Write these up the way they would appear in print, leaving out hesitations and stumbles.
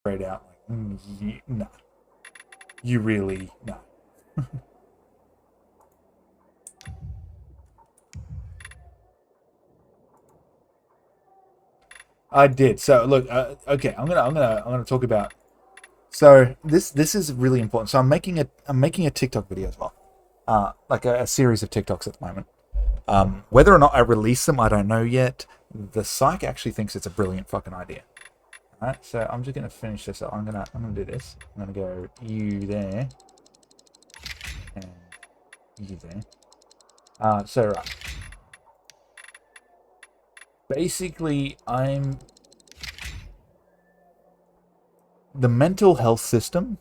straight out like, no, you really no. I did. So look, okay, I'm gonna talk about. So this is really important. So I'm making a TikTok video as well, like a series of TikToks at the moment. Whether or not I release them, I don't know yet. The psych actually thinks it's a brilliant fucking idea. All right, so I'm just gonna finish this up. I'm gonna do this. I'm gonna go you there and you there. So right, basically, the mental health system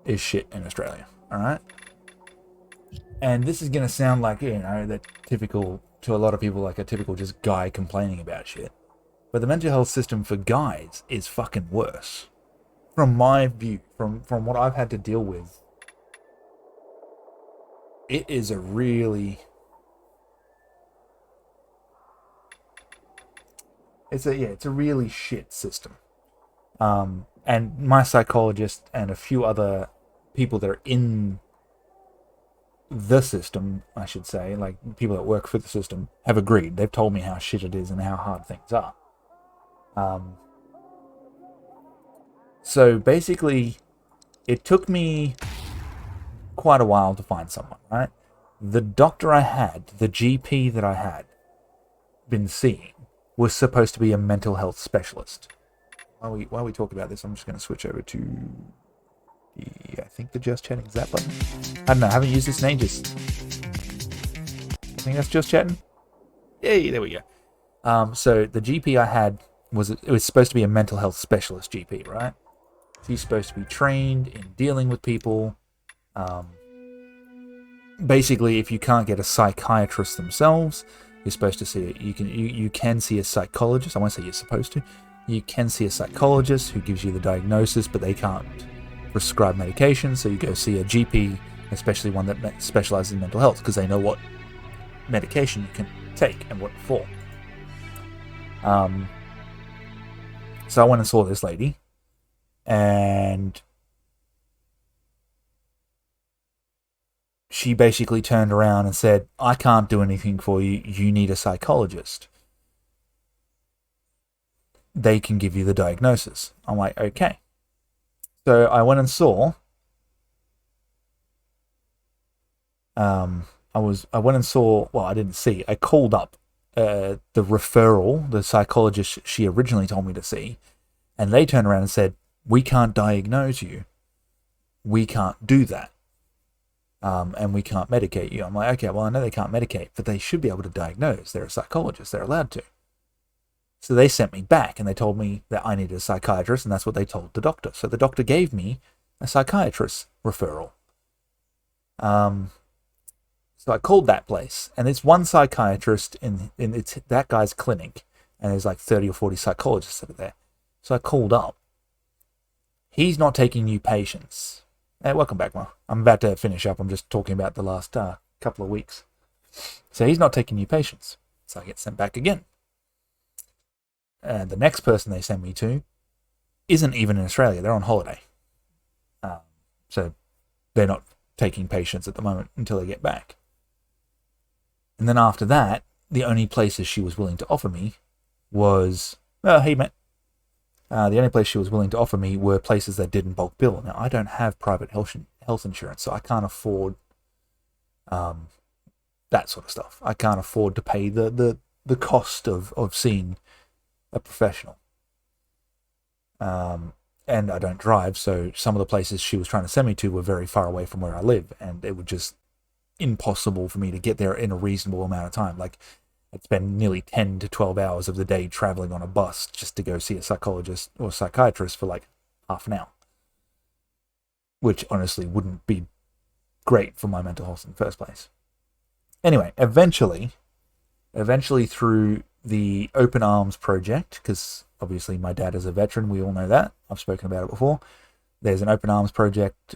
is shit in Australia. All right, and this is gonna sound like that typical to a lot of people, like a typical just guy complaining about shit. But the mental health system for guys is fucking worse. From my view, from what I've had to deal with, it is a really it's a really shit system. And my psychologist and a few other people that are in the system, I should say, like people that work for the system, have agreed. They've told me how shit it is and how hard things are. Um, so basically, it took me quite a while to find someone, right? The doctor I had, the GP that I had been seeing, was supposed to be a mental health specialist. While we talk about this, I'm just going to switch over to I think the just chatting is that button. I don't know. I haven't used this in ages. I think that's just chatting. Yay, there we go. So the GP I had was supposed to be a mental health specialist GP, right? He's supposed to be trained in dealing with people. Um, Basically, if you can't get a psychiatrist themselves, you're supposed to see it. You can see a psychologist. I won't say you're supposed to. You can see a psychologist who gives you the diagnosis, but they can't prescribe medication. So you go see a GP, especially one that specializes in mental health, because they know what medication you can take and what for. Um, so I went and saw this lady, and she basically turned around and said, "I can't do anything for you. You need a psychologist. They can give you the diagnosis." I'm like, okay. So I went and saw. I went and saw. Well, I didn't see. I called up the referral, the psychologist she originally told me to see, and they turned around and said, "We can't diagnose you. We can't do that. And we can't medicate you." I'm like, okay, well, I know they can't medicate, but they should be able to diagnose. They're a psychologist. They're allowed to. So they sent me back and they told me that I needed a psychiatrist, and that's what they told the doctor. So the doctor gave me a psychiatrist referral. Um, so I called that place, and it's one psychiatrist in it's that guy's clinic, and there's like 30 or 40 psychologists that are there. So I called up. He's not taking new patients. Hey, welcome back, Mark. I'm about to finish up. I'm just talking about the last couple of weeks. So he's not taking new patients. So I get sent back again. And the next person they send me to isn't even in Australia. They're on holiday. So they're not taking patients at the moment until they get back. And then after that, the only places she was willing to offer me was, oh, hey, mate. The only place she was willing to offer me were places that didn't bulk bill. Now, I don't have private health insurance, so I can't afford that sort of stuff. I can't afford to pay the cost of seeing a professional. And I don't drive, so some of the places she was trying to send me to were very far away from where I live, and it was just impossible for me to get there in a reasonable amount of time. Like, I'd spend nearly 10 to 12 hours of the day traveling on a bus just to go see a psychologist or psychiatrist for like half an hour, which honestly wouldn't be great for my mental health in the first place. Anyway, eventually through the Open Arms project, because obviously my dad is a veteran, we all know that. I've spoken about it before. There's an Open Arms project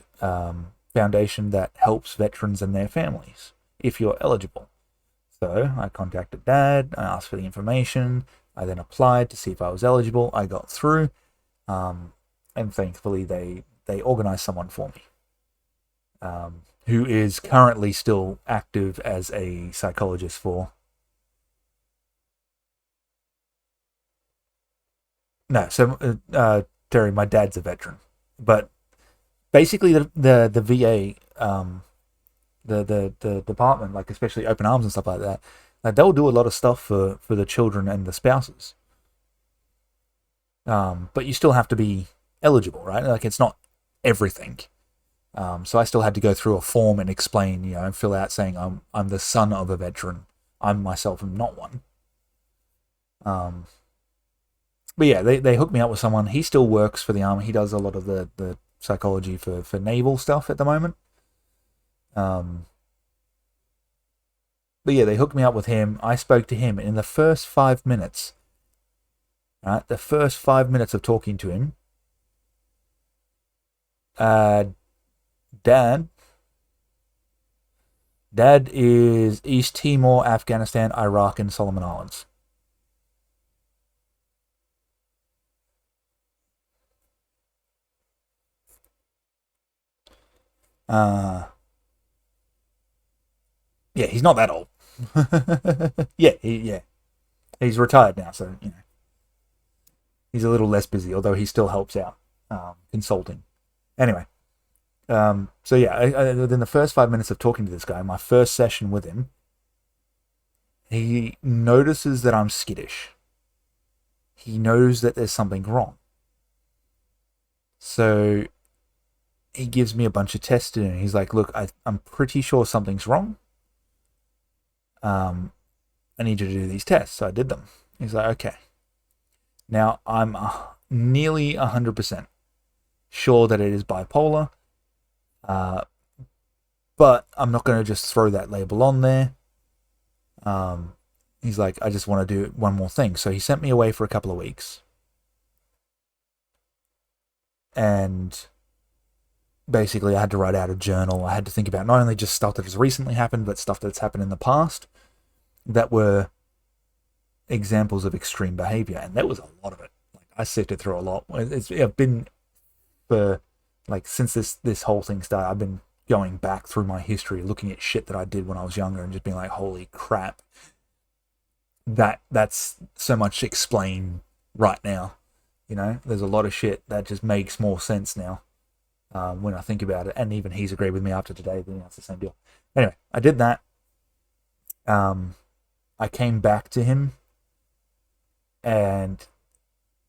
foundation that helps veterans and their families if you're eligible. So I contacted Dad, I asked for the information, I then applied to see if I was eligible. I got through, and thankfully they organized someone for me, who is currently still active as a psychologist for. No, so Terry, my dad's a veteran, but basically the VA, the department, like especially open arms and stuff like that, like they'll do a lot of stuff for the children and the spouses. But you still have to be eligible, right? Like it's not everything. So I still had to go through a form and explain, and fill out saying I'm the son of a veteran. I'm myself am not one. But yeah, they hooked me up with someone. He still works for the army. He does a lot of the psychology for naval stuff at the moment. But yeah, they hooked me up with him. I spoke to him, and in the first 5 minutes, right, the first 5 minutes of talking to him, uh, Dad is East Timor, Afghanistan, Iraq, and Solomon Islands. Uh, yeah, he's not that old. Yeah, he's retired now, so he's a little less busy, although he still helps out, consulting. Anyway, so yeah, within the first 5 minutes of talking to this guy, my first session with him, he notices that I'm skittish. He knows that there's something wrong. So he gives me a bunch of tests to do. He's like, look, I'm pretty sure something's wrong. I need you to do these tests. So I did them. He's like, okay. Now I'm nearly 100% sure that it is bipolar. But I'm not going to just throw that label on there. He's like, I just want to do one more thing. So he sent me away for a couple of weeks. And basically I had to write out a journal. I had to think about not only just stuff that has recently happened, but stuff that's happened in the past that were examples of extreme behavior. And there was a lot of it. Like I sifted through a lot. I've been for like since this whole thing started, I've been going back through my history, looking at shit that I did when I was younger, and just being like, holy crap, that's so much explained right now. There's a lot of shit that just makes more sense now when I think about it. And even he's agreed with me after today. That's the same deal. Anyway, I did that. I came back to him, and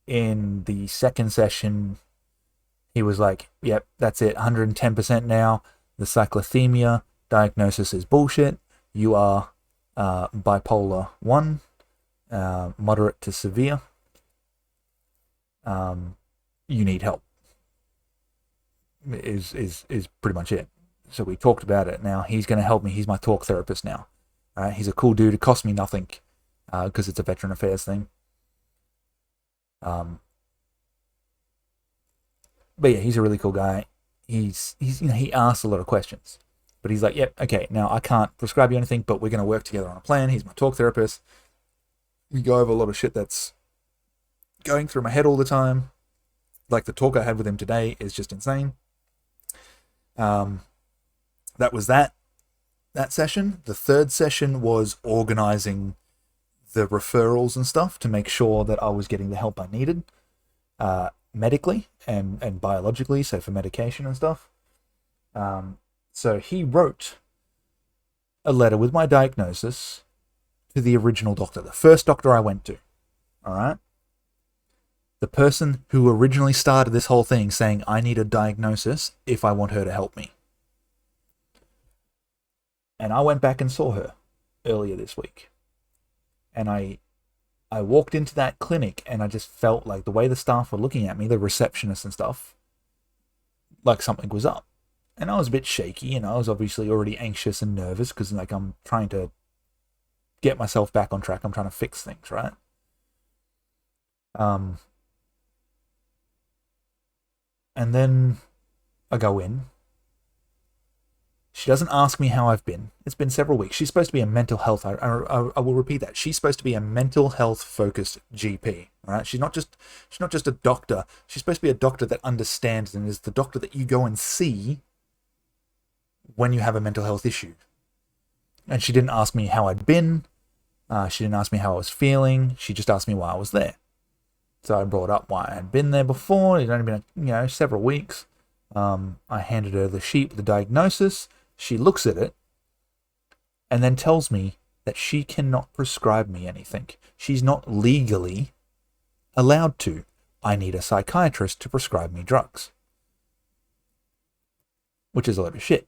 in the second session, he was like, yep, that's it, 110% now. The cyclothemia diagnosis is bullshit. You are bipolar 1, moderate to severe. You need help. Is pretty much it. So we talked about it. Now he's going to help me. He's my talk therapist now. All right, he's a cool dude. It cost me nothing because it's a veteran affairs thing. But yeah, he's a really cool guy. He's he asks a lot of questions, but he's like, yep, okay, now I can't prescribe you anything, but we're going to work together on a plan. He's my talk therapist. We go over a lot of shit that's going through my head all the time. Like the talk I had with him today is just insane. That was that session. The third session was organizing the referrals and stuff to make sure that I was getting the help I needed, medically and biologically, so for medication and stuff. So he wrote a letter with my diagnosis to the original doctor, the first doctor I went to. All right. The person who originally started this whole thing, saying I need a diagnosis if I want her to help me. And I went back and saw her earlier this week. And I walked into that clinic and I just felt like the way the staff were looking at me, the receptionists and stuff, like something was up. And I was a bit shaky, and I was obviously already anxious and nervous because like I'm trying to get myself back on track. I'm trying to fix things, right? And then I go in, She doesn't ask me how I've been. It's been several weeks. She's supposed to be a mental health. I will repeat that. She's supposed to be a mental health focused GP. All right. She's not just a doctor. She's supposed to be a doctor that understands and is the doctor that you go and see when you have a mental health issue. And she didn't ask me how I'd been. She didn't ask me how I was feeling. She just asked me why I was there. So I brought up why I had been there before. It'd only been several weeks. I handed her the sheet with the diagnosis. She looks at it and then tells me that she cannot prescribe me anything. She's not legally allowed to. I need a psychiatrist to prescribe me drugs. Which is a load of shit.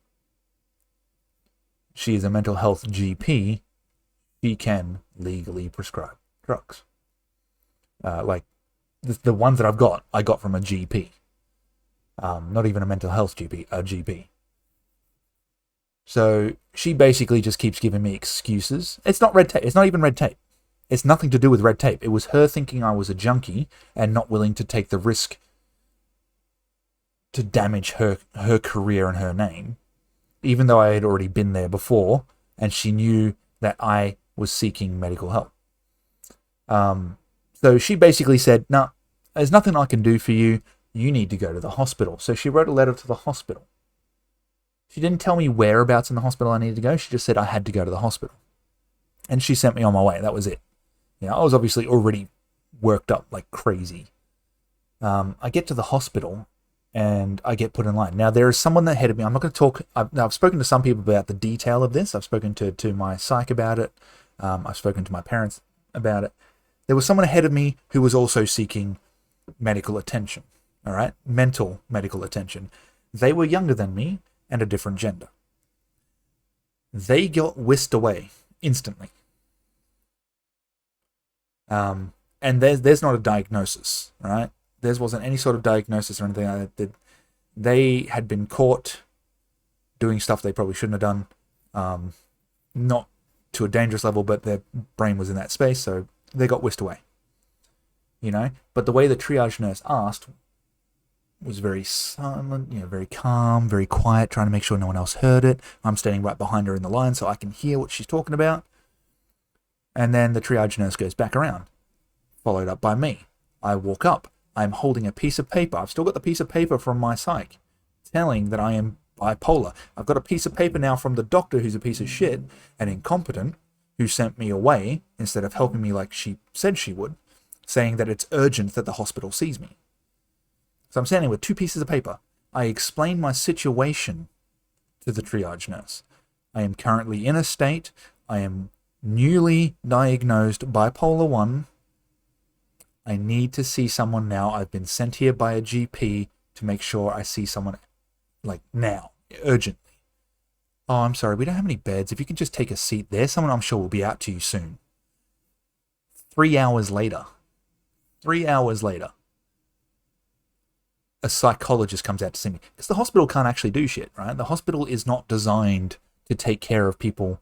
She is a mental health GP. She can legally prescribe drugs. Like the ones that I got from a GP. Not even a mental health GP, a GP. So she basically just keeps giving me excuses. It's not red tape. It's not even red tape. It's nothing to do with red tape. It was her thinking I was a junkie and not willing to take the risk to damage her career and her name, even though I had already been there before and she knew that I was seeking medical help. So she basically said, no, there's nothing I can do for you. You need to go to the hospital. So she wrote a letter to the hospital. She didn't tell me whereabouts in the hospital I needed to go. She just said I had to go to the hospital. And she sent me on my way. That was it. I was obviously already worked up like crazy. I get to the hospital and I get put in line. Now, there is someone ahead of me. I'm not going to talk. I've spoken to some people about the detail of this. I've spoken to my psych about it. I've spoken to my parents about it. There was someone ahead of me who was also seeking medical attention. All right? Mental medical attention. They were younger than me and a different gender. They got whisked away instantly. And there's not a diagnosis, right? There wasn't any sort of diagnosis or anything like that. They had been caught doing stuff they probably shouldn't have done. Not to a dangerous level, but their brain was in that space, so they got whisked away. But the way the triage nurse asked was very silent, very calm, very quiet, trying to make sure no one else heard it. I'm standing right behind her in the line so I can hear what she's talking about. And then the triage nurse goes back around, followed up by me. I walk up. I'm holding a piece of paper. I've still got the piece of paper from my psych telling that I am bipolar. I've got a piece of paper now from the doctor who's a piece of shit and incompetent, who sent me away instead of helping me like she said she would, saying that it's urgent that the hospital sees me. So I'm standing with two pieces of paper. I explain my situation to the triage nurse. I am currently in a state. I am newly diagnosed bipolar 1. I need to see someone now. I've been sent here by a GP to make sure I see someone like now, urgently. Oh, I'm sorry, we don't have any beds. If you can just take a seat there, someone I'm sure will be out to you soon. 3 hours later, a psychologist comes out to see me. Because the hospital can't actually do shit, right? The hospital is not designed to take care of people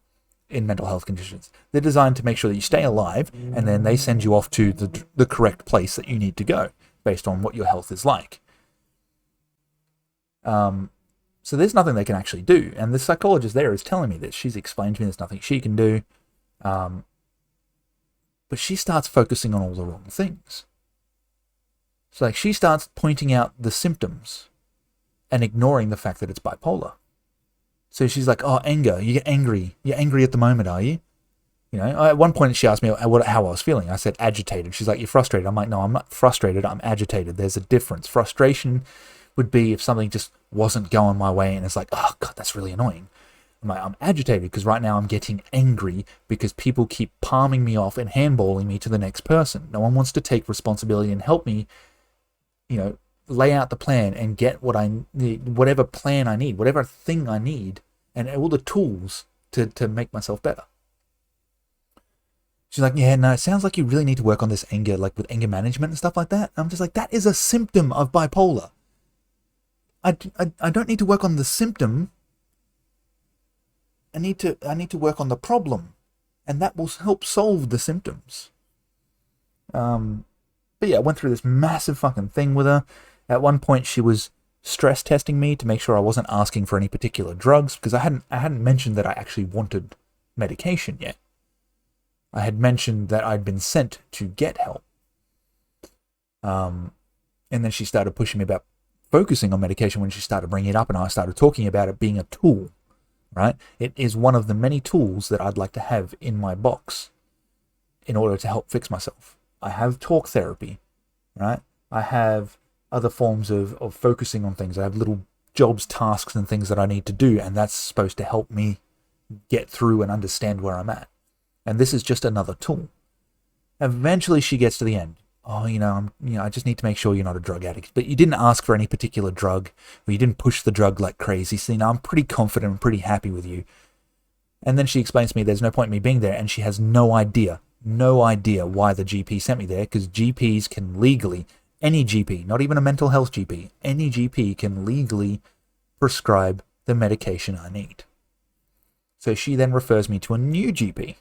in mental health conditions. They're designed to make sure that you stay alive, and then they send you off to the correct place that you need to go based on what your health is like. So there's nothing they can actually do. And the psychologist there is telling me this. She's explained to me there's nothing she can do. But she starts focusing on all the wrong things. So like she starts pointing out the symptoms and ignoring the fact that it's bipolar. So she's like, oh, anger. You get angry. You're angry at the moment, are you? At one point she asked me how I was feeling. I said agitated. She's like, you're frustrated. I'm like, no, I'm not frustrated. I'm agitated. There's a difference. Frustration would be if something just wasn't going my way and it's like, oh, God, that's really annoying. I'm like, I'm agitated because right now I'm getting angry because people keep palming me off and handballing me to the next person. No one wants to take responsibility and help me, lay out the plan and get what I need, whatever plan I need, whatever thing I need, and all the tools to make myself better. She's like, yeah, no, it sounds like you really need to work on this anger, like with anger management and stuff like that. I'm just like, that is a symptom of bipolar. I don't need to work on the symptom. I need to work on the problem, and that will help solve the symptoms. But yeah, I went through this massive fucking thing with her. At one point, she was stress testing me to make sure I wasn't asking for any particular drugs, because I hadn't mentioned that I actually wanted medication yet. I had mentioned that I'd been sent to get help. And then she started pushing me about focusing on medication when she started bringing it up, and I started talking about it being a tool, right? It is one of the many tools that I'd like to have in my box in order to help fix myself. I have talk therapy, right? I have other forms of focusing on things. I have little jobs, tasks, and things that I need to do, and that's supposed to help me get through and understand where I'm at. And this is just another tool. Eventually she gets to the end. Oh, I just need to make sure you're not a drug addict. But you didn't ask for any particular drug, or you didn't push the drug like crazy. So, I'm pretty confident and pretty happy with you. And then she explains to me there's no point in me being there, and she has no idea why the GP sent me there, because GPs can legally, any GP, not even a mental health GP, any GP can legally prescribe the medication I need. So she then refers me to a new GP,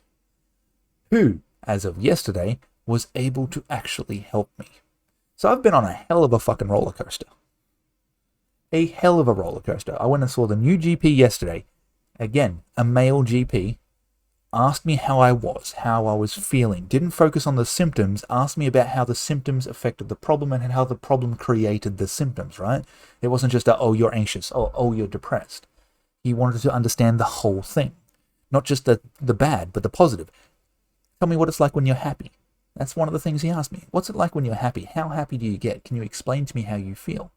who, as of yesterday, was able to actually help me. So I've been on a hell of a fucking roller coaster. A hell of a roller coaster. I went and saw the new GP yesterday. Again, a male GP. Asked me how I was feeling. Didn't focus on the symptoms. Asked me about how the symptoms affected the problem and how the problem created the symptoms, right? It wasn't just oh, you're anxious. Oh, you're depressed. He wanted to understand the whole thing. Not just the bad, but the positive. Tell me what it's like when you're happy. That's one of the things he asked me. What's it like when you're happy? How happy do you get? Can you explain to me how you feel?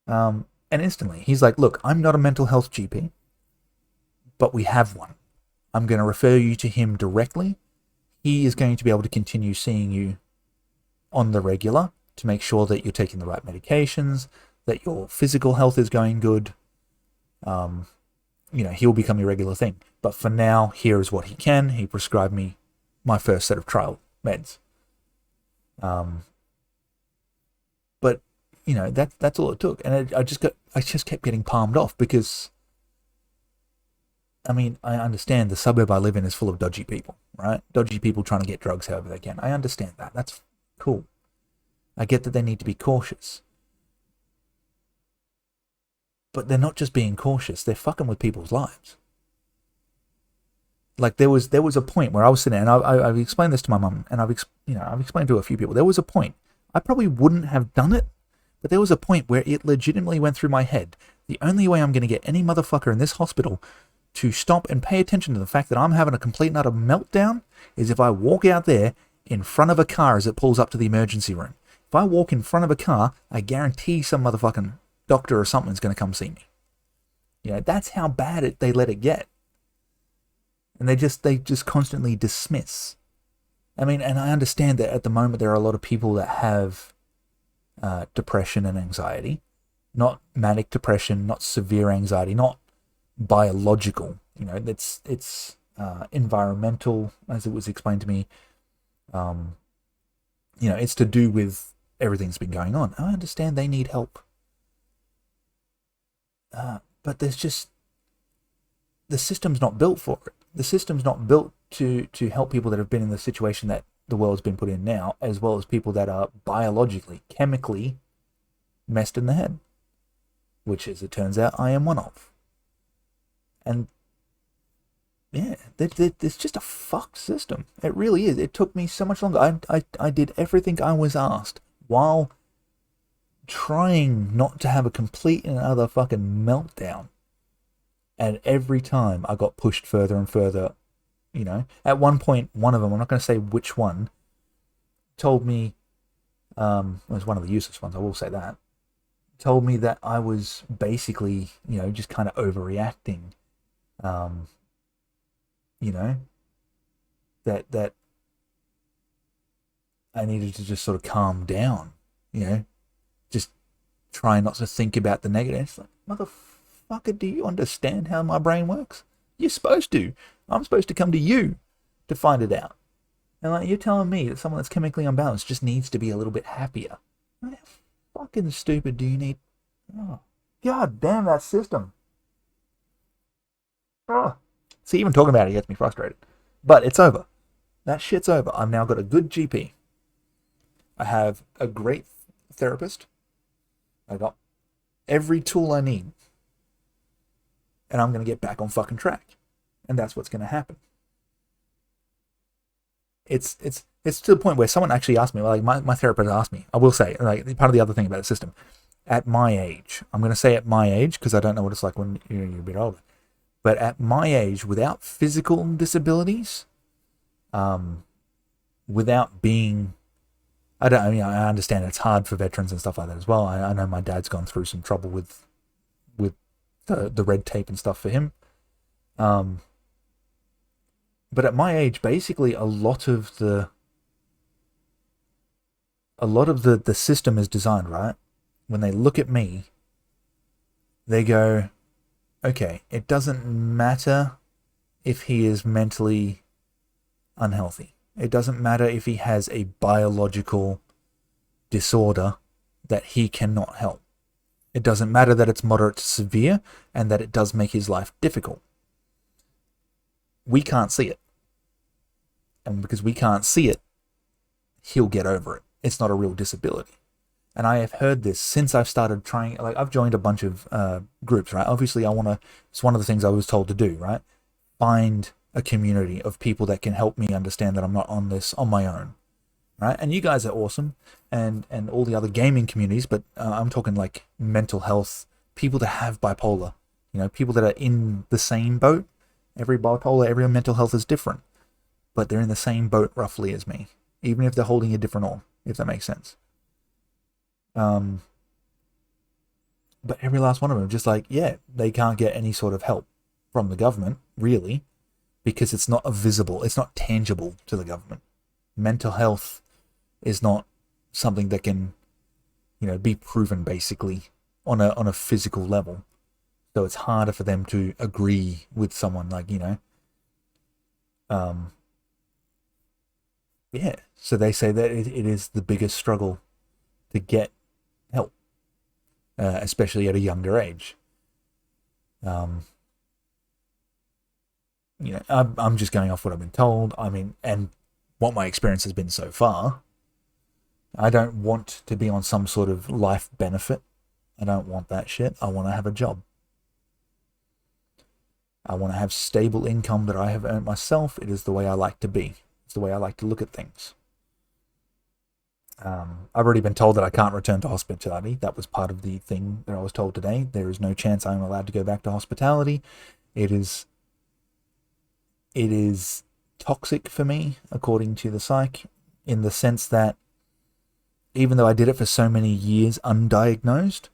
And instantly, he's like, look, I'm not a mental health GP, but we have one. I'm going to refer you to him directly. He is going to be able to continue seeing you on the regular to make sure that you're taking the right medications, that your physical health is going good. He'll become your regular thing. But for now, here is what he can. He prescribed me my first set of trial meds. But that's all it took, and I just kept getting palmed off, because I understand the suburb I live in is full of dodgy people, right? Dodgy people trying to get drugs however they can. I understand that. That's cool. I get that they need to be cautious. But they're not just being cautious, they're fucking with people's lives. Like there was a point where I was sitting, and I've explained this to my mum, and I've explained to a few people. There was a point, I probably wouldn't have done it, but there was a point where it legitimately went through my head. The only way I'm going to get any motherfucker in this hospital to stop and pay attention to the fact that I'm having a complete and utter meltdown is if I walk out there in front of a car as it pulls up to the emergency room. If I walk in front of a car, I guarantee some motherfucking doctor or something's going to come see me. That's how bad they let it get. And they just constantly dismiss. And I understand that at the moment there are a lot of people that have depression and anxiety. Not manic depression, not severe anxiety, not biological. It's environmental, as it was explained to me. It's to do with everything that's been going on. I understand they need help. But there's just... the system's not built for it. The system's not built to help people that have been in the situation that the world's been put in now, as well as people that are biologically, chemically messed in the head. Which, as it turns out, I am one of. And yeah, it's just a fucked system. It really is. It took me so much longer. I did everything I was asked while trying not to have a complete and utter fucking meltdown. And every time I got pushed further and further, At one point, one of them, I'm not going to say which one, told me, it was one of the useless ones, I will say that, told me that I was basically, just kind of overreacting. That I needed to just sort of calm down, just try not to think about the negative. It's like, motherfucker, do you understand how my brain works? You're supposed to. I'm supposed to come to you to find it out. And you're telling me that someone that's chemically unbalanced just needs to be a little bit happier. How fucking stupid do you need? Oh, God damn that system. Oh. See, even talking about it gets me frustrated. But it's over. That shit's over. I've now got a good GP. I have a great therapist. I got every tool I need, and I'm going to get back on fucking track. And that's what's going to happen. It's to the point where someone actually asked me, like my therapist asked me, I will say, like part of the other thing about the system, at my age, I'm going to say at my age because I don't know what it's like when you're a bit older, but at my age, without physical disabilities, without being, I mean, I understand it's hard for veterans and stuff like that as well. I know my dad's gone through some trouble with the red tape and stuff for him. But at my age, basically a lot of the system is designed, right? When they look at me, they go, okay, it doesn't matter if he is mentally unhealthy. It doesn't matter if he has a biological disorder that he cannot help. It doesn't matter that it's moderate to severe and that it does make his life difficult. We can't see it. And because we can't see it, he'll get over it. It's not a real disability. And I have heard this since I've started trying, like I've joined a bunch of groups, right? Obviously it's one of the things I was told to do, right? Find a community of people that can help me understand that I'm not on this on my own, right? And you guys are awesome, and all the other gaming communities, but I'm talking like mental health, people that have bipolar, people that are in the same boat. Every mental health is different, but they're in the same boat roughly as me, even if they're holding a different oar, if that makes sense. But every last one of them, just like, yeah, they can't get any sort of help from the government, really, because it's not visible, it's not tangible to the government. Mental health is not something that can, be proven basically on a physical level. So it's harder for them to agree with someone like, yeah. So they say that it is the biggest struggle to get help, especially at a younger age. I'm just going off what I've been told. I mean, and what my experience has been so far. I don't want to be on some sort of life benefit. I don't want that shit. I want to have a job. I want to have stable income that I have earned myself. It is the way I like to be. It's the way I like to look at things. I've already been told that I can't return to hospitality. That was part of the thing that I was told today. There is no chance I'm allowed to go back to hospitality. It is toxic for me, according to the psych, in the sense that even though I did it for so many years undiagnosed,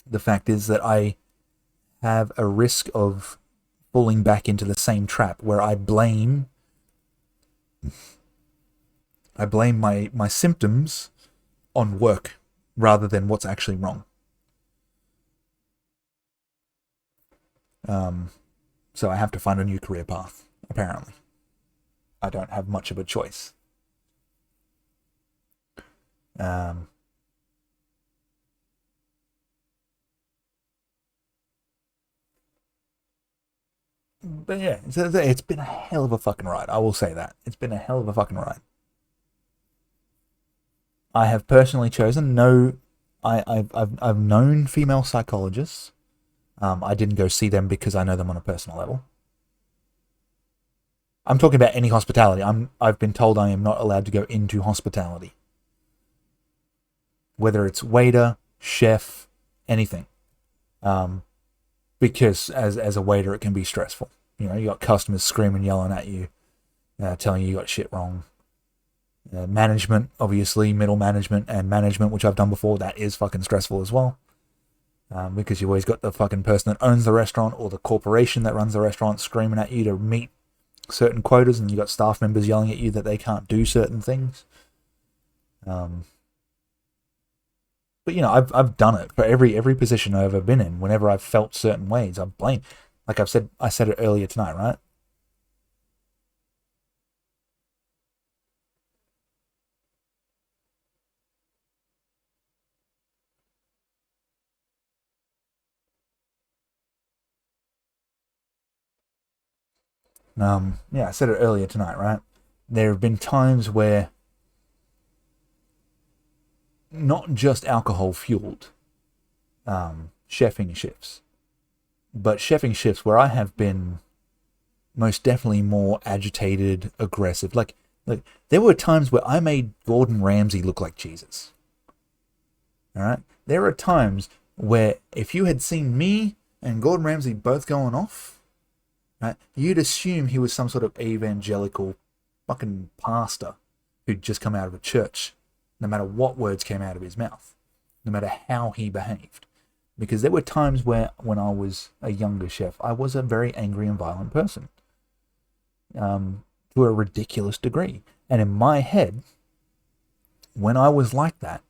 the fact is that I have a risk of falling back into the same trap where I blame my symptoms on work rather than what's actually wrong. So I have to find a new career path, apparently. I don't have much of a choice. But yeah, it's been a hell of a fucking ride. I will say that. It's been a hell of a fucking ride. I have personally chosen I've known female psychologists. I didn't go see them because I know them on a personal level. I'm talking about any hospitality. I've been told I am not allowed to go into hospitality. Whether it's waiter, chef, anything. Because as a waiter, it can be stressful. You got customers screaming, yelling at you, telling you got shit wrong. Management, obviously, middle management and management, which I've done before, that is fucking stressful as well. Because you always got the fucking person that owns the restaurant or the corporation that runs the restaurant screaming at you to meet certain quotas, and you got staff members yelling at you that they can't do certain things. But I've done it for every position I've ever been in. Whenever I've felt certain ways, I've blamed. Like I said it earlier tonight, right? Yeah, I said it earlier tonight, right? There have been times where not just alcohol fueled, chefing shifts. But chefing shifts where I have been most definitely more agitated, aggressive. Like there were times where I made Gordon Ramsay look like Jesus. All right? There are times where if you had seen me and Gordon Ramsay both going off, right, you'd assume he was some sort of evangelical fucking pastor who'd just come out of a church, no matter what words came out of his mouth, no matter how he behaved. Because there were times where, when I was a younger chef, I was a very angry and violent person, to a ridiculous degree. And in my head, when I was like that,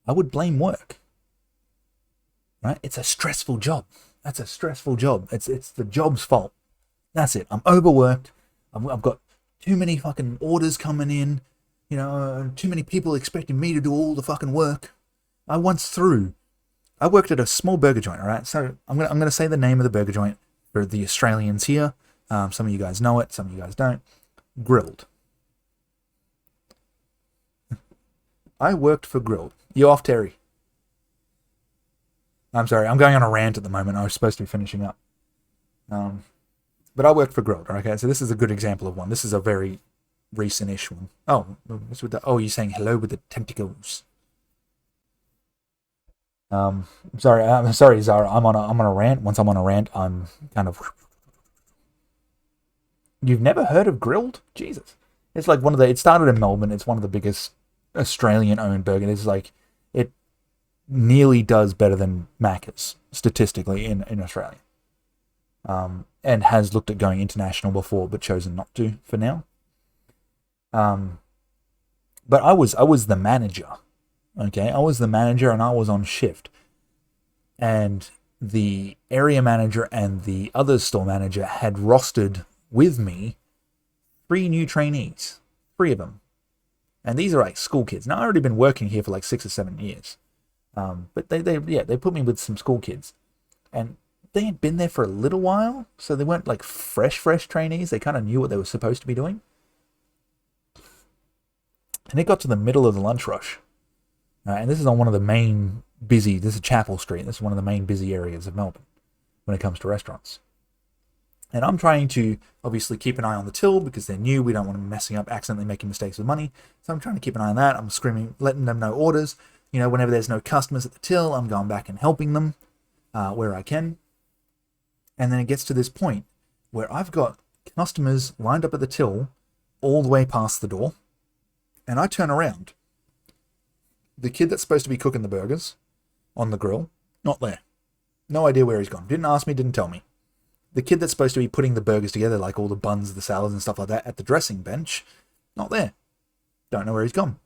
I would blame work. Right? It's a stressful job. That's a stressful job. It's the job's fault. That's it. I'm overworked. I've got too many fucking orders coming in. You know, too many people expecting me to do all the fucking work. I worked at a small burger joint, all right? So I'm gonna say the name of the burger joint for the Australians here. Some of you guys know it, some of you guys don't. Grilled. I worked for Grilled. You off, Terry? I'm sorry, I'm going on a rant at the moment. I was supposed to be finishing up. But I worked for Grilled, okay? So this is a good example of one. This is a very recent-ish one. Oh, what's with the... Oh, you're saying hello with the tentacles. Sorry, Zara. I'm on a rant. Once I'm on a rant, I'm kind of... You've never heard of Grilled? Jesus. It's like it started in Melbourne. It's one of the biggest Australian-owned burgers. It's like, it nearly does better than Macca's, statistically, in Australia. And has looked at going international before, but chosen not to for now. But I was the manager. Okay, I was the manager and I was on shift. And the area manager and the other store manager had rostered with me 3 new trainees. 3 of them. And these are like school kids. Now, I've already been working here for like 6 or 7 years. But they put me with some school kids. And they had been there for a little while, so they weren't like fresh trainees. They kind of knew what they were supposed to be doing. And it got to the middle of the lunch rush. And this is on one of the main this is Chapel Street. This is one of the main busy areas of Melbourne when it comes to restaurants. And I'm trying to obviously keep an eye on the till because they're new. We don't want them messing up, accidentally making mistakes with money. So I'm trying to keep an eye on that. I'm screaming, letting them know orders. You know, whenever there's no customers at the till, I'm going back and helping them where I can. And then it gets to this point where I've got customers lined up at the till all the way past the door. And I turn around. The kid that's supposed to be cooking the burgers on the grill, not there. No idea where he's gone. Didn't ask me, didn't tell me. The kid that's supposed to be putting the burgers together, like all the buns, the salads and stuff like that, at the dressing bench, not there. Don't know where he's gone.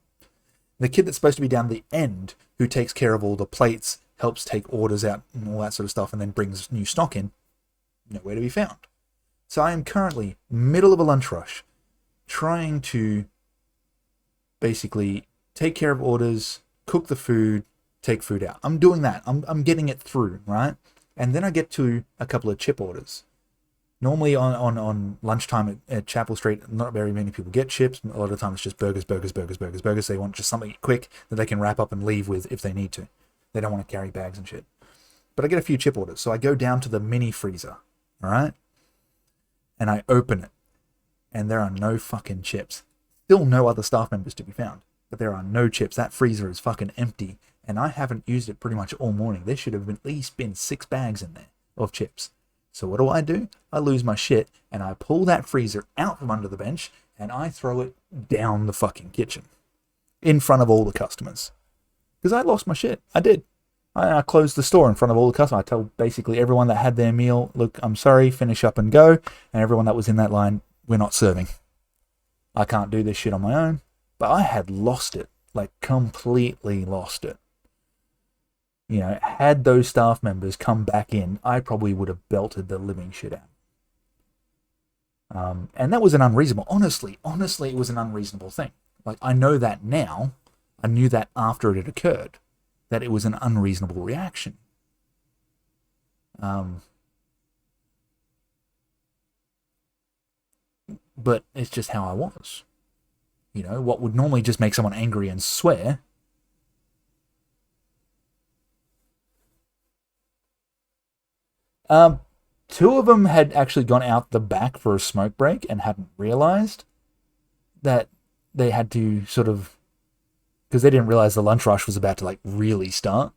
The kid that's supposed to be down the end, who takes care of all the plates, helps take orders out and all that sort of stuff, and then brings new stock in, nowhere to be found. So I am currently middle of a lunch rush, trying to basically take care of orders, cook the food, take food out. I'm doing that. I'm getting it through, right? And then I get to a couple of chip orders. Normally on lunchtime at Chapel Street, not very many people get chips. A lot of the time it's just burgers. They want just something quick that they can wrap up and leave with if they need to. They don't want to carry bags and shit. But I get a few chip orders. So I go down to the mini freezer, all right? And I open it. And there are no fucking chips. Still no other staff members to be found. But there are no chips. That freezer is fucking empty. And I haven't used it pretty much all morning. There should have at least been 6 bags in there of chips. So what do? I lose my shit and I pull that freezer out from under the bench and I throw it down the fucking kitchen in front of all the customers. Because I lost my shit. I did. I closed the store in front of all the customers. I told basically everyone that had their meal, look, I'm sorry, finish up and go. And everyone that was in that line, we're not serving. I can't do this shit on my own. But I had lost it. Like, completely lost it. You know, had those staff members come back in, I probably would have belted the living shit out. And that was an unreasonable, honestly, it was an unreasonable thing. Like, I know that now. I knew that after it had occurred, that it was an unreasonable reaction. But it's just how I was. You know, what would normally just make someone angry and swear Um, Two of them had actually gone out the back for a smoke break and hadn't realized that they had to sort of, because they didn't realize the lunch rush was about to like really start.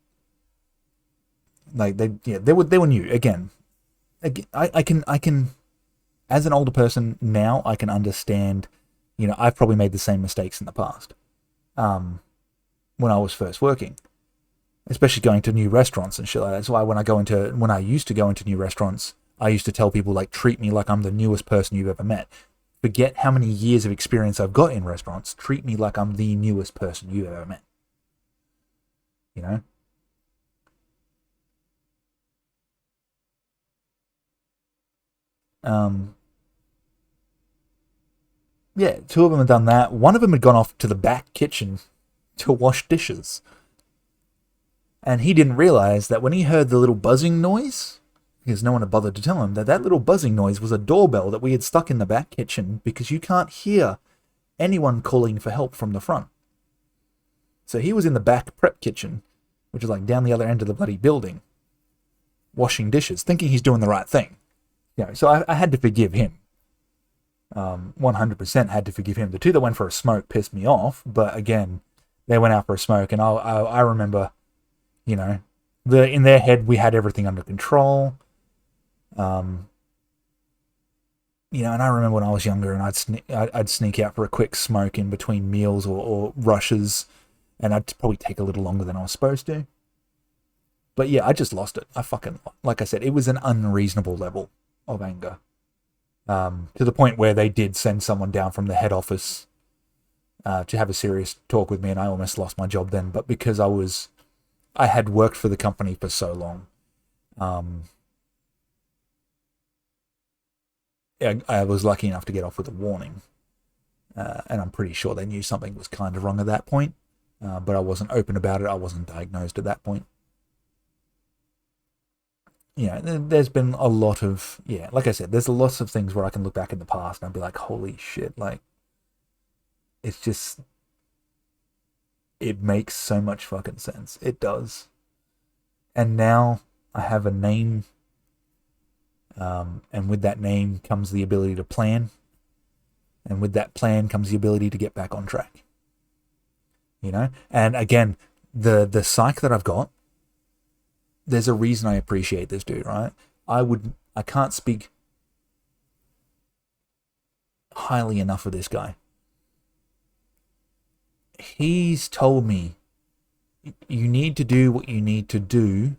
Like they were new again. I can as an older person now I can understand. I've probably made the same mistakes in the past. When I was first working, especially going to new restaurants and shit like that. That's why when I used to go into new restaurants, I used to tell people like treat me like I'm the newest person you've ever met. Forget how many years of experience I've got in restaurants. Treat me like I'm the newest person you've ever met. You know? Um, yeah, two of them had done that. One of them had gone off to the back kitchen to wash dishes. And he didn't realize that when he heard the little buzzing noise, because no one had bothered to tell him, that that little buzzing noise was a doorbell that we had stuck in the back kitchen because you can't hear anyone calling for help from the front. So he was in the back prep kitchen, which is like down the other end of the bloody building, washing dishes, thinking he's doing the right thing. So I had to forgive him. 100% had to forgive him. The two that went for a smoke pissed me off, but again, they went out for a smoke, and I remember, in their head we had everything under control. And I remember when I was younger, and I'd sneak out for a quick smoke in between meals or rushes, and I'd probably take a little longer than I was supposed to. But yeah, I just lost it. Like I said, it was an unreasonable level of anger. To the point where they did send someone down from the head office to have a serious talk with me, and I almost lost my job then. But because I had worked for the company for so long, I was lucky enough to get off with a warning. And I'm pretty sure they knew something was kind of wrong at that point. But I wasn't open about it. I wasn't diagnosed at that point. There's been a lot of, like I said, there's lots of things where I can look back in the past and I'd be like, holy shit, like, it's just, it makes so much fucking sense. It does. And now I have a name, and with that name comes the ability to plan, and with that plan comes the ability to get back on track. And again, the psych that I've got, there's a reason I appreciate this dude, right? I can't speak highly enough of this guy. He's told me you need to do what you need to do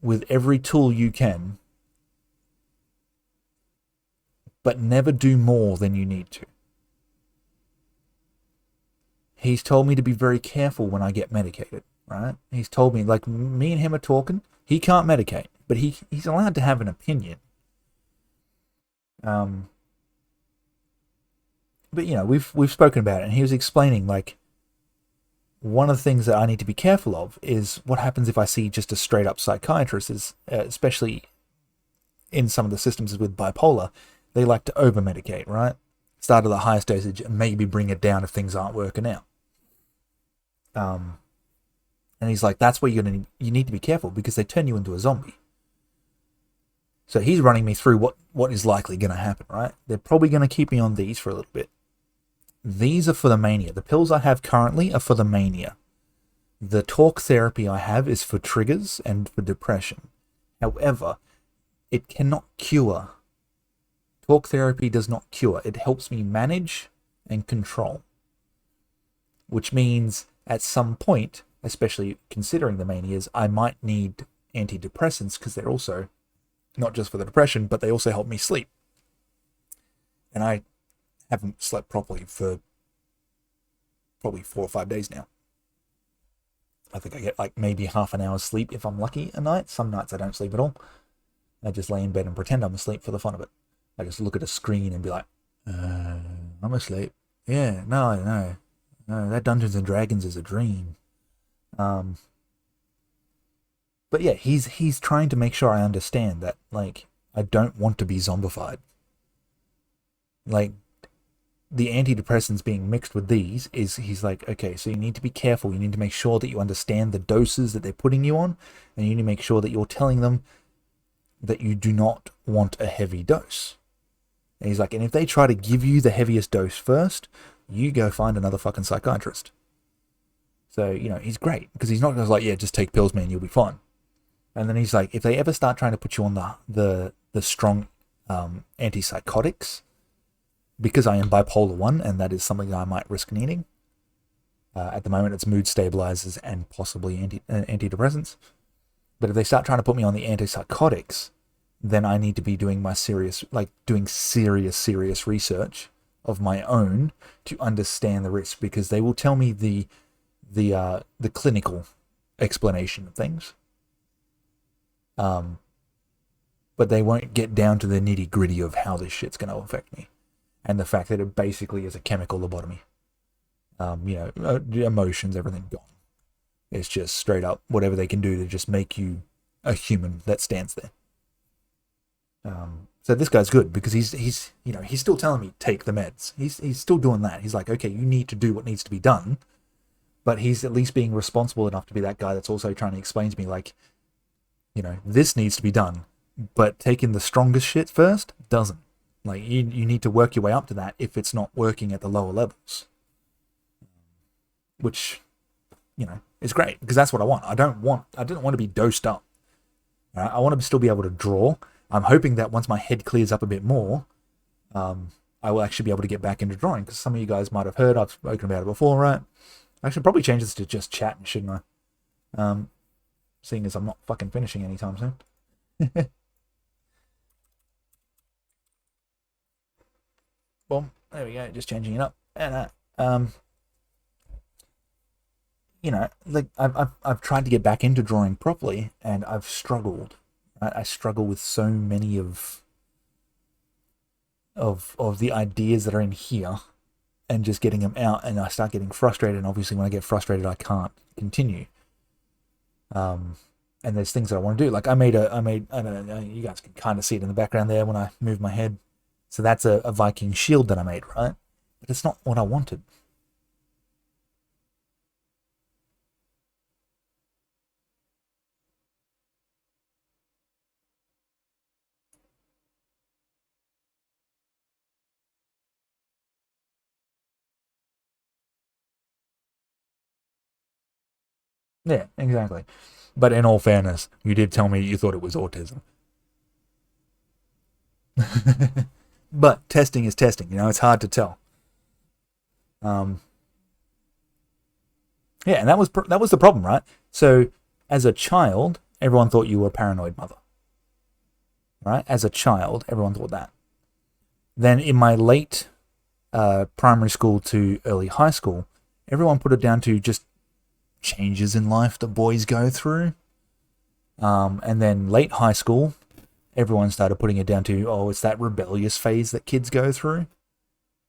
with every tool you can, but never do more than you need to. He's told me to be very careful when I get medicated. Right? He's told me, like, me and him are talking. He can't medicate, but he's allowed to have an opinion. But we've spoken about it, and he was explaining, like, one of the things that I need to be careful of is what happens if I see just a straight up psychiatrist, especially in some of the systems with bipolar. They like to over medicate, right? Start at the highest dosage and maybe bring it down if things aren't working out. And he's like, that's where you need to be careful, because they turn you into a zombie. So he's running me through what is likely going to happen, right? They're probably going to keep me on these for a little bit. These are for the mania. The pills I have currently are for the mania. The talk therapy I have is for triggers and for depression. However, it cannot cure. Talk therapy does not cure. It helps me manage and control. Which means at some point, especially considering the manias, I might need antidepressants, because they're also not just for the depression, but they also help me sleep. And I haven't slept properly for probably 4 or 5 days now. I think I get like maybe half an hour's sleep if I'm lucky a night. Some nights I don't sleep at all. I just lay in bed and pretend I'm asleep for the fun of it. I just look at a screen and be like, I'm asleep. Yeah, no, that Dungeons and Dragons is a dream. But yeah, he's trying to make sure I understand that, like, I don't want to be zombified. Like, the antidepressants being mixed with these he's like, okay, so you need to be careful. You need to make sure that you understand the doses that they're putting you on, and you need to make sure that you're telling them that you do not want a heavy dose. And he's like, and if they try to give you the heaviest dose first, you go find another fucking psychiatrist. So, you know, he's great because he's not just like, yeah, just take pills, man, you'll be fine. And then he's like, if they ever start trying to put you on the strong antipsychotics, because I am bipolar 1 and that is something that I might risk needing. At the moment, it's mood stabilizers and possibly antidepressants. But if they start trying to put me on the antipsychotics, then I need to be doing my serious research of my own to understand the risk, because they will tell me the clinical explanation of things. But they won't get down to the nitty gritty of how this shit's going to affect me. And the fact that it basically is a chemical lobotomy. Emotions, everything gone. It's just straight up whatever they can do to just make you a human that stands there. So this guy's good because he's still telling me take the meds. He's still doing that. He's like, okay, you need to do what needs to be done, but he's at least being responsible enough to be that guy that's also trying to explain to me, like, you know, this needs to be done, but taking the strongest shit first doesn't. Like, you need to work your way up to that if it's not working at the lower levels. Which, you know, is great because that's what I want. I didn't want to be dosed up. Right? I want to still be able to draw. I'm hoping that once my head clears up a bit more, I will actually be able to get back into drawing, because some of you guys might have heard, I've spoken about it before, right? I should probably change this to just chatting, shouldn't I? Seeing as I'm not fucking finishing anytime soon. Boom. There we go. Just changing it up. And you know, like I've tried to get back into drawing properly, and I've struggled. Right? I struggle with so many of the ideas that are in here, and just getting them out, and I start getting frustrated. And obviously, when I get frustrated, I can't continue. And there's things that I want to do. Like I made I don't know, you guys can kind of see it in the background there when I move my head. So that's a Viking shield that I made, right? But it's not what I wanted. Yeah, exactly. But in all fairness, you did tell me you thought it was autism. But testing is testing, you know, it's hard to tell. Um, yeah, and that was the problem, right? So, as a child, everyone thought you were a paranoid mother, right? As a child, everyone thought that. Then in my late primary school to early high school, everyone put it down to just changes in life that boys go through. And then late high school, everyone started putting it down to, oh, it's that rebellious phase that kids go through.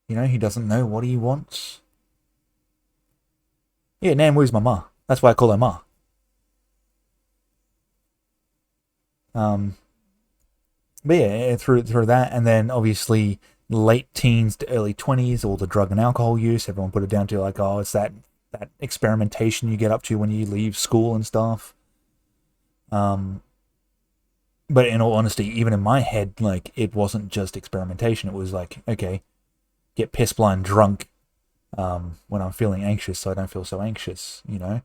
You know, he doesn't know what he wants. Yeah, Nan Wu's my ma. That's why I call her ma. But yeah, through that, and then obviously late teens to early 20s, all the drug and alcohol use, everyone put it down to like, oh, it's that experimentation you get up to when you leave school and stuff. But in all honesty, even in my head, like, it wasn't just experimentation. It was like, okay, get piss blind drunk when I'm feeling anxious so I don't feel so anxious, you know?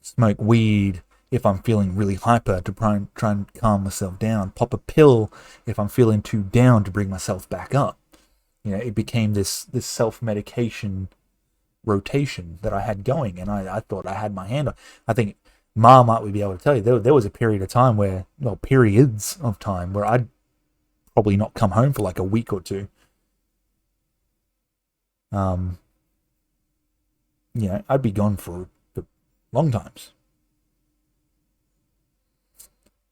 Smoke weed if I'm feeling really hyper to try and calm myself down. Pop a pill if I'm feeling too down to bring myself back up. You know, it became this self-medication rotation that I had going, and I thought I had my hand on. I think Ma might be able to tell you, there was a period of time where, well, periods of time where I'd probably not come home for like a week or two. You know, I'd be gone for long times.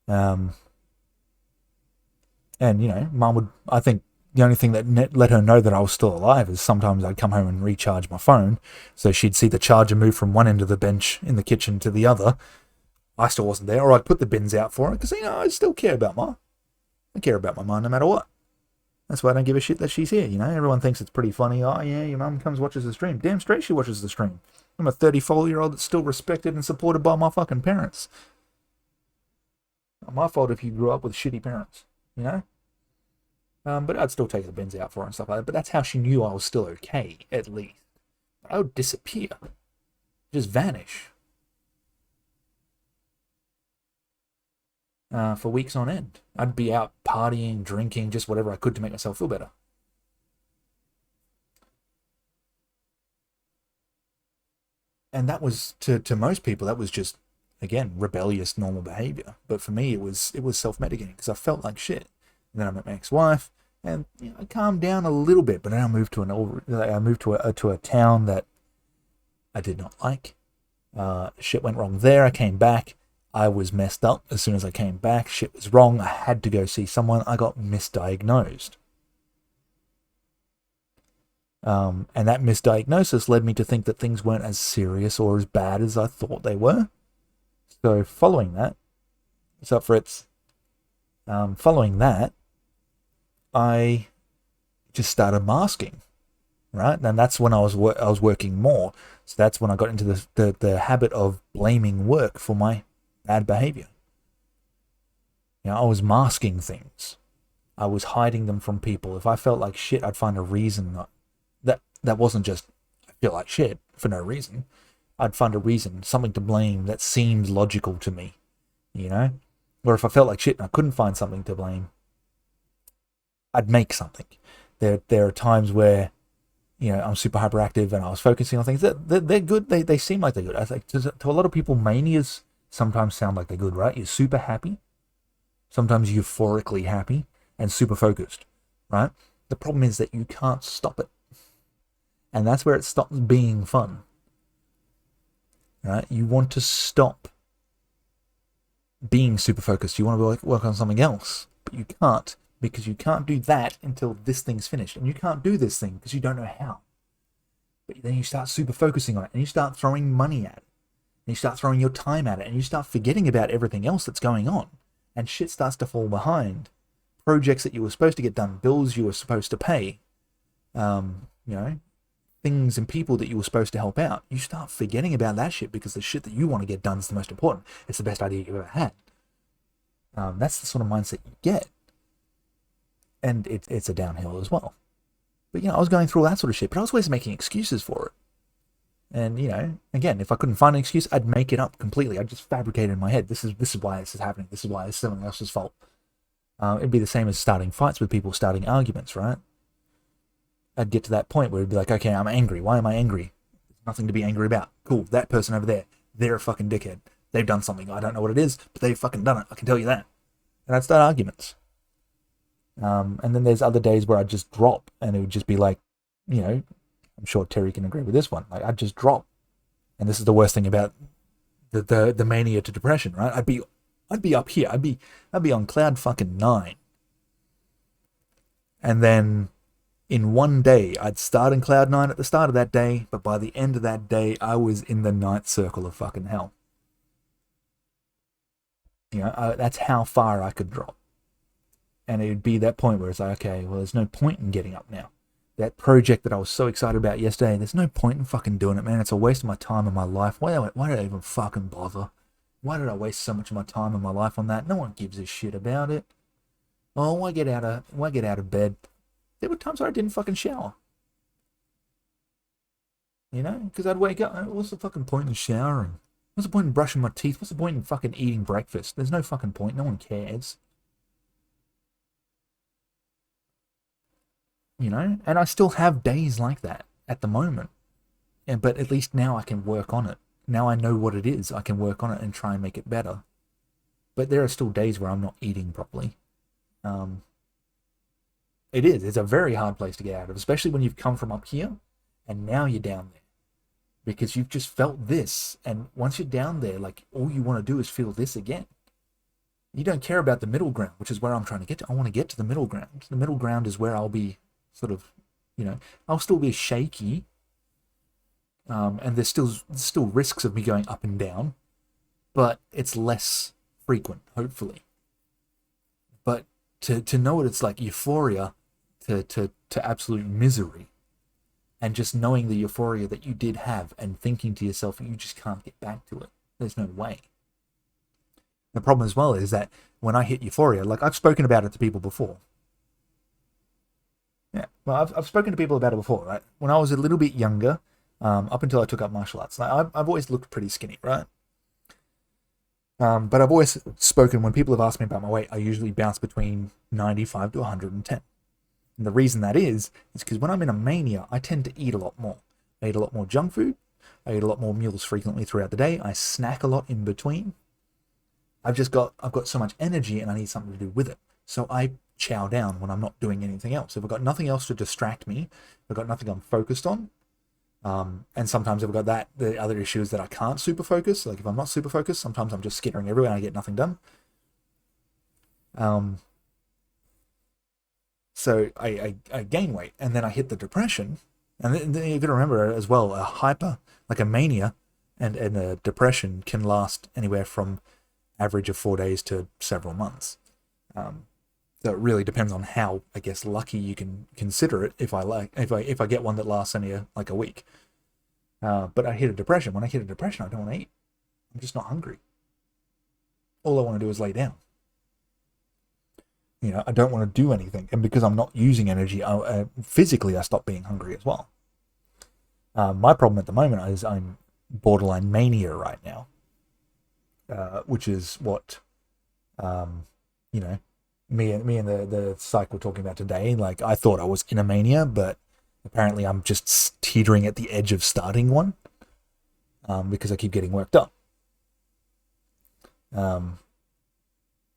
And, you know, Mum would, I think the only thing that let her know that I was still alive is sometimes I'd come home and recharge my phone. So she'd see the charger move from one end of the bench in the kitchen to the other. I still wasn't there, or I'd put the bins out for her because, you know, I still care about Ma. I care about my mum no matter what. That's why I don't give a shit that she's here, you know? Everyone thinks it's pretty funny. Oh, yeah, your mum comes watches the stream. Damn straight she watches the stream. I'm a 34-year-old that's still respected and supported by my fucking parents. Not my fault if you grew up with shitty parents, you know? But I'd still take the bins out for her and stuff like that. But that's how she knew I was still okay, at least. I would disappear. Just vanish. For weeks on end. I'd be out partying, drinking, just whatever I could to make myself feel better. And that was, to most people, that was just, again, rebellious, normal behavior. But for me, it was self-medicating because I felt like shit. And then I met my ex-wife, and I calmed down a little bit. But then I moved to a town that I did not like. Shit went wrong there. I came back. I was messed up as soon as I came back. Shit was wrong. I had to go see someone. I got misdiagnosed. And that misdiagnosis led me to think that things weren't as serious or as bad as I thought they were. So following that, following that, I just started masking, right? And that's when I was working more. So that's when I got into the habit of blaming work for my bad behavior. I was masking things. I was hiding them from people. If I felt like shit, I'd find a reason. That wasn't just I feel like shit for no reason. I'd find a reason, something to blame that seemed logical to me, Or if I felt like shit and I couldn't find something to blame, I'd make something. There are times where, I'm super hyperactive and I was focusing on things. They're good. They seem like they're good. I think to a lot of people, manias sometimes sound like they're good, right? You're super happy, sometimes euphorically happy, and super focused, right? The problem is that you can't stop it. And that's where it stops being fun, right? You want to stop being super focused. You want to work on something else, but you can't, because you can't do that until this thing's finished. And you can't do this thing because you don't know how. But then you start super focusing on it, and you start throwing money at it, and you start throwing your time at it, and you start forgetting about everything else that's going on, and shit starts to fall behind. Projects that you were supposed to get done, bills you were supposed to pay, things and people that you were supposed to help out. You start forgetting about that shit because the shit that you want to get done is the most important. It's the best idea you've ever had. That's the sort of mindset you get. And it's a downhill as well. But, I was going through all that sort of shit, but I was always making excuses for it. And, again, if I couldn't find an excuse, I'd make it up completely. I'd just fabricate it in my head. This is why this is happening. This is why it's someone else's fault. It'd be the same as starting fights with people, starting arguments, right? I'd get to that point where it'd be like, okay, I'm angry. Why am I angry? There's nothing to be angry about. Cool, that person over there, they're a fucking dickhead. They've done something. I don't know what it is, but they've fucking done it. I can tell you that. And I'd start arguments. And then there's other days where I'd just drop, and it would just be like, I'm sure Terry can agree with this one. Like, I'd just drop. And this is the worst thing about the mania to depression, right? I'd be up here. I'd be on cloud fucking 9. And then in one day, I'd start in cloud 9 at the start of that day, but by the end of that day, I was in the 9th circle of fucking hell. That's how far I could drop. And it would be that point where it's like, okay, well, there's no point in getting up now. That project that I was so excited about yesterday, there's no point in fucking doing it, man. It's a waste of my time and my life. Why did I even fucking bother? Why did I waste so much of my time and my life on that? No one gives a shit about it. Oh, why get out of bed? There were times where I didn't fucking shower. Because I'd wake up, what's the fucking point in showering? What's the point in brushing my teeth? What's the point in fucking eating breakfast? There's no fucking point. No one cares. And I still have days like that at the moment. But at least now I can work on it. Now I know what it is. I can work on it and try and make it better. But there are still days where I'm not eating properly. It's a very hard place to get out of, especially when you've come from up here and now you're down there. Because you've just felt this, and once you're down there, like, all you want to do is feel this again. You don't care about the middle ground, which is where I'm trying to get to. I want to get to the middle ground. The middle ground is where I'll be sort of, I'll still be shaky, and there's still risks of me going up and down, but it's less frequent, hopefully. But to know what it's like, euphoria to absolute misery, and just knowing the euphoria that you did have and thinking to yourself, you just can't get back to it. There's no way. The problem as well is that when I hit euphoria, like I've spoken about it to people before. Yeah, well, I've spoken to people about it before, right? When I was a little bit younger, up until I took up martial arts, like I've always looked pretty skinny, right? But I've always spoken, when people have asked me about my weight, I usually bounce between 95 to 110. And the reason that is because when I'm in a mania, I tend to eat a lot more. I eat a lot more junk food. I eat a lot more meals frequently throughout the day. I snack a lot in between. I've got so much energy and I need something to do with it. So I chow down when I'm not doing anything else. If I've got nothing else to distract me, if I've got nothing I'm focused on, and sometimes I've got that. The other issue is that I can't super focus. Like if I'm not super focused, sometimes I'm just skittering everywhere and I get nothing done. Um, so I gain weight and then I hit the depression. And then you've got to remember as well, a hyper, like a mania and a depression can last anywhere from average of 4 days to several months. So it really depends on how, I guess, lucky you can consider it. If I get one that lasts only like a week, but I hit a depression. When I hit a depression, I don't want to eat. I'm just not hungry. All I want to do is lay down. I don't want to do anything, and because I'm not using energy, physically I stop being hungry as well. My problem at the moment is I'm borderline mania right now, which is what you know me and the psych were talking about today. Like I thought I was in a mania, but apparently I'm just teetering at the edge of starting one, because I keep getting worked up.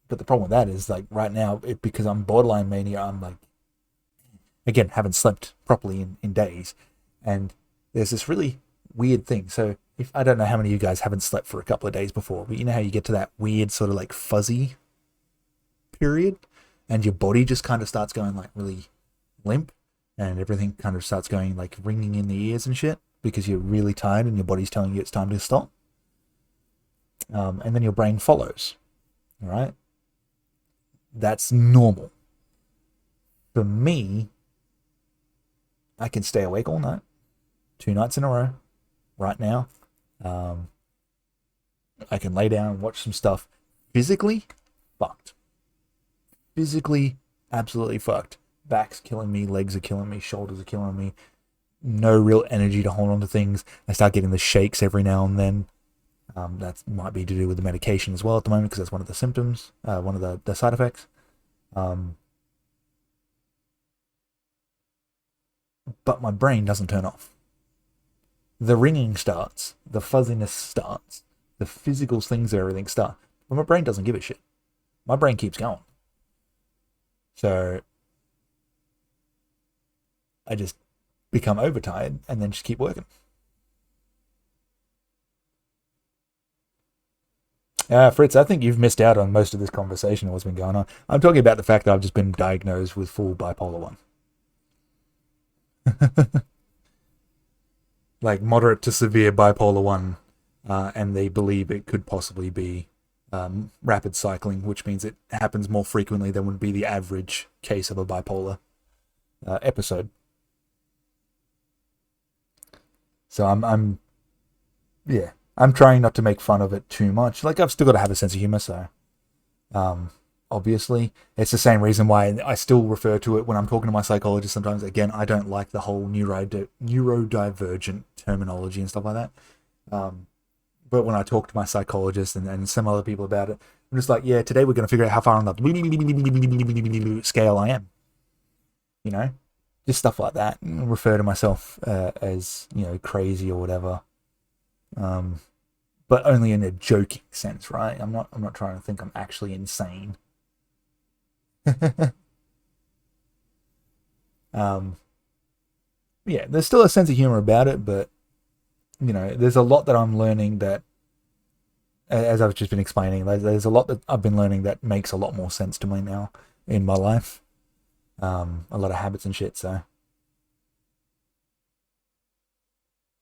But the problem with that is like right now, because I'm borderline mania, I'm like, again, haven't slept properly in days, and there's this really weird thing. So if I don't know how many of you guys haven't slept for a couple of days before, but you know how you get to that weird sort of like fuzzy period, and your body just kind of starts going like really limp, and everything kind of starts going like ringing in the ears and shit because you're really tired and your body's telling you it's time to stop. And then your brain follows. All right, that's normal. For me, I can stay awake all night, 2 nights in a row, right now. Um, I can lay down and watch some stuff. Physically, fucked. Physically, absolutely fucked. Back's killing me, legs are killing me, shoulders are killing me. No real energy to hold on to things. I start getting the shakes every now and then. That might be to do with the medication as well at the moment, because that's one of the symptoms, one of the side effects. But my brain doesn't turn off. The ringing starts, the fuzziness starts, the physical things of everything start. But my brain doesn't give a shit. My brain keeps going. So I just become overtired and then just keep working. Fritz, I think you've missed out on most of this conversation of what's been going on. I'm talking about the fact that I've just been diagnosed with full bipolar 1. Like moderate to severe bipolar 1, and they believe it could possibly be rapid cycling, which means it happens more frequently than would be the average case of a bipolar episode. So yeah, I'm trying not to make fun of it too much. Like I've still got to have a sense of humor, so obviously it's the same reason why I still refer to it when I'm talking to my psychologist sometimes. Again, I don't like the whole neurodivergent terminology and stuff like that. But when I talk to my psychologist and some other people about it, I'm just like, yeah, today we're going to figure out how far on the scale I am. Just stuff like that. And refer to myself as crazy or whatever, but only in a joking sense, right? I'm not trying to think I'm actually insane. Yeah, there's still a sense of humor about it, but there's a lot that I'm learning that, as I've just been explaining, there's a lot that I've been learning that makes a lot more sense to me now in my life. A lot of habits and shit. So,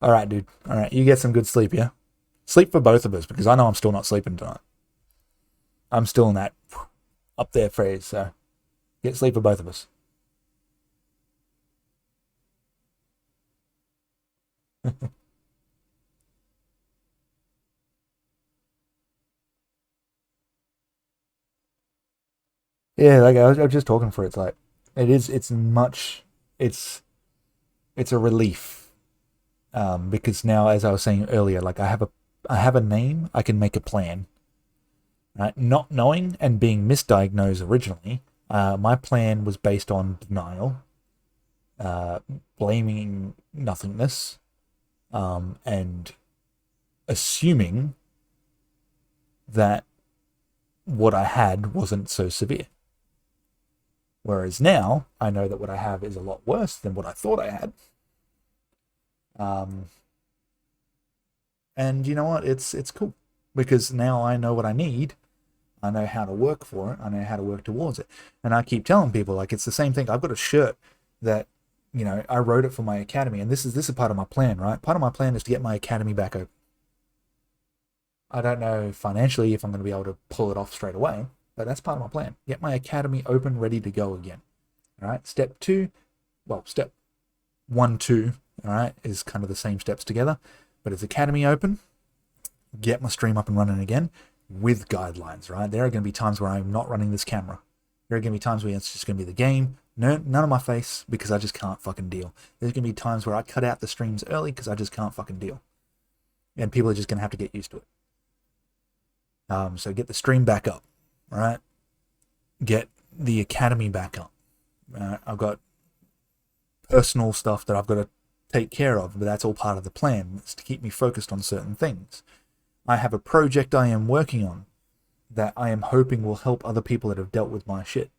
all right, dude. All right, you get some good sleep, yeah. Sleep for both of us, because I know I'm still not sleeping tonight. I'm still in that up there phase. So, get sleep for both of us. Yeah, like I was just talking for it. It's like it's much it's it's a relief. Because now, as I was saying earlier, like I have a name, I can make a plan. Right? Not knowing and being misdiagnosed originally, my plan was based on denial, uh, blaming nothingness, and assuming that what I had wasn't so severe. Whereas now, I know that what I have is a lot worse than what I thought I had. Um, and you know what? It's cool because now I know what I need. I know how to work for it. I know how to work towards it. And I keep telling people like it's the same thing. I've got a shirt that I wrote it for my academy, and this is part of my plan, right? Part of my plan is to get my academy back open. I don't know financially if I'm going to be able to pull it off straight away, but that's part of my plan. Get my academy open, ready to go again. All right. Step two, well, step one, two, all right, is kind of the same steps together, but it's academy open, get my stream up and running again with guidelines, right? There are going to be times where I'm not running this camera. There are going to be times where it's just going to be the game. No, none of my face because I just can't fucking deal. There's going to be times where I cut out the streams early because I just can't fucking deal. And people are just going to have to get used to it. So get the stream back up, right? Get the academy back up. I've got personal stuff that I've got to take care of, but that's all part of the plan. It's to keep me focused on certain things. I have a project I am working on that I am hoping will help other people that have dealt with my shit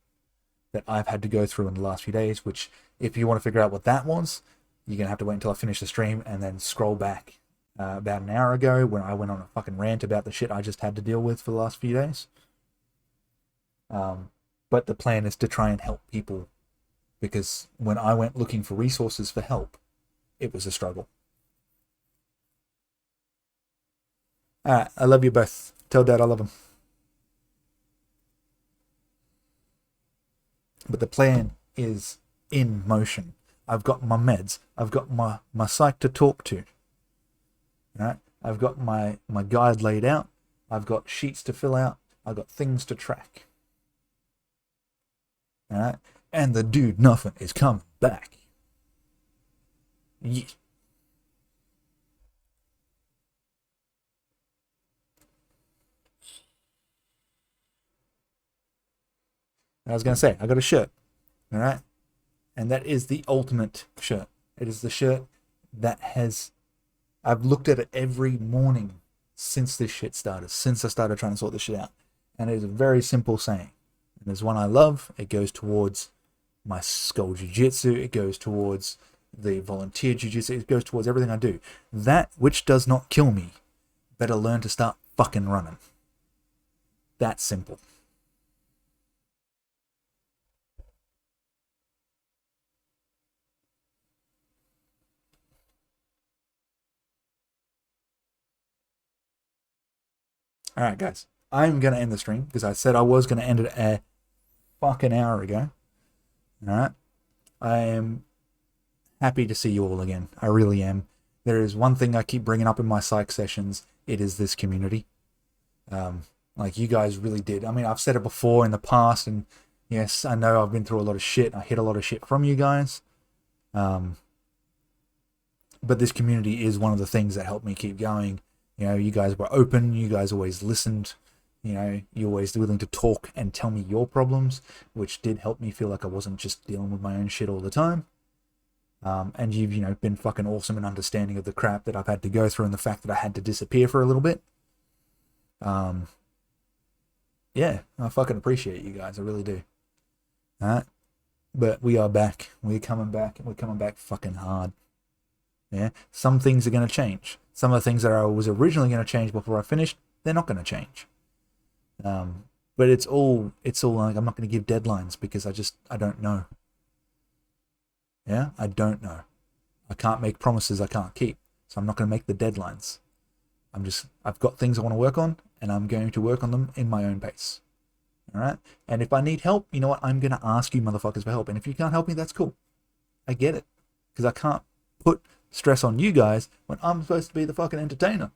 that I've had to go through in the last few days, which if you want to figure out what that was, you're going to have to wait until I finish the stream and then scroll back about an hour ago when I went on a fucking rant about the shit I just had to deal with for the last few days. But the plan is to try and help people because when I went looking for resources for help, it was a struggle. Alright, I love you both. Tell Dad I love him. But the plan is in motion. I've got my meds. I've got my psych to talk to. Right? I've got my guide laid out. I've got sheets to fill out. I've got things to track. Alright? And the dude nothing is coming back. Yeah. I was going to say, I got a shirt. Alright? And that is the ultimate shirt. It is the shirt that has... I've looked at it every morning since this shit started, since I started trying to sort this shit out. And it is a very simple saying. And there's one I love. It goes towards my skull jiu-jitsu. It goes towards the volunteer jiu-jitsu. It goes towards everything I do. That which does not kill me, better learn to start fucking running. That simple. Alright, guys. I'm going to end the stream because I said I was going to end it a fucking hour ago. Alright? I am happy to see you all again. I really am. There is one thing I keep bringing up in my psych sessions. It is this community. Like you guys really did. I mean, I've said it before in the past, and yes, I know I've been through a lot of shit. I hit a lot of shit from you guys. But this community is one of the things that helped me keep going. You guys were open. You guys always listened. You're always willing to talk and tell me your problems, which did help me feel like I wasn't just dealing with my own shit all the time. And you've, been fucking awesome in understanding of the crap that I've had to go through and the fact that I had to disappear for a little bit. Yeah, I fucking appreciate you guys. I really do. Alright? But we are back. We're coming back. We're coming back fucking hard. Yeah? Some things are going to change. Some of the things that I was originally going to change before I finished, they're not going to change. But it's all like, I'm not going to give deadlines because I don't know. Yeah? I don't know. I can't make promises I can't keep. So I'm not going to make the deadlines. I've got things I want to work on, and I'm going to work on them in my own pace. Alright? And if I need help, you know what? I'm going to ask you motherfuckers for help. And if you can't help me, that's cool. I get it. Because I can't put stress on you guys when I'm supposed to be the fucking entertainer.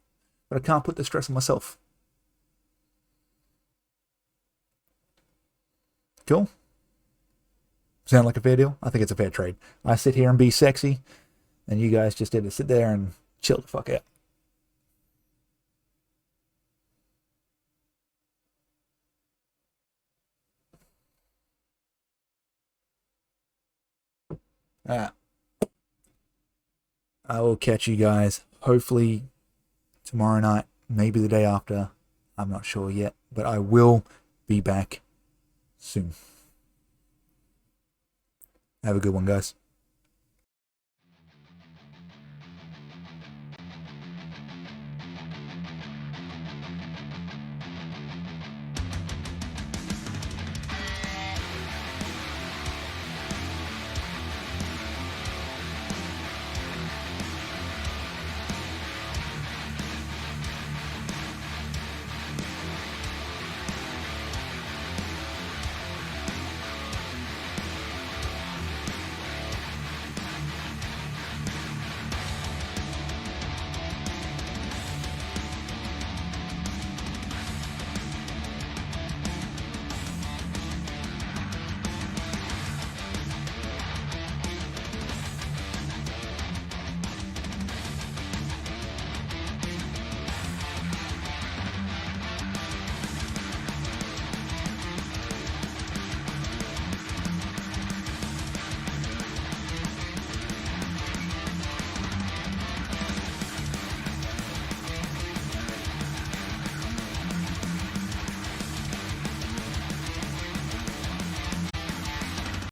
But I can't put the stress on myself. Cool? Sound like a fair deal? I think it's a fair trade. I sit here and be sexy, and you guys just get to sit there and chill the fuck out. Alright. I will catch you guys hopefully tomorrow night, maybe the day after. I'm not sure yet, but I will be back soon. Have a good one, guys.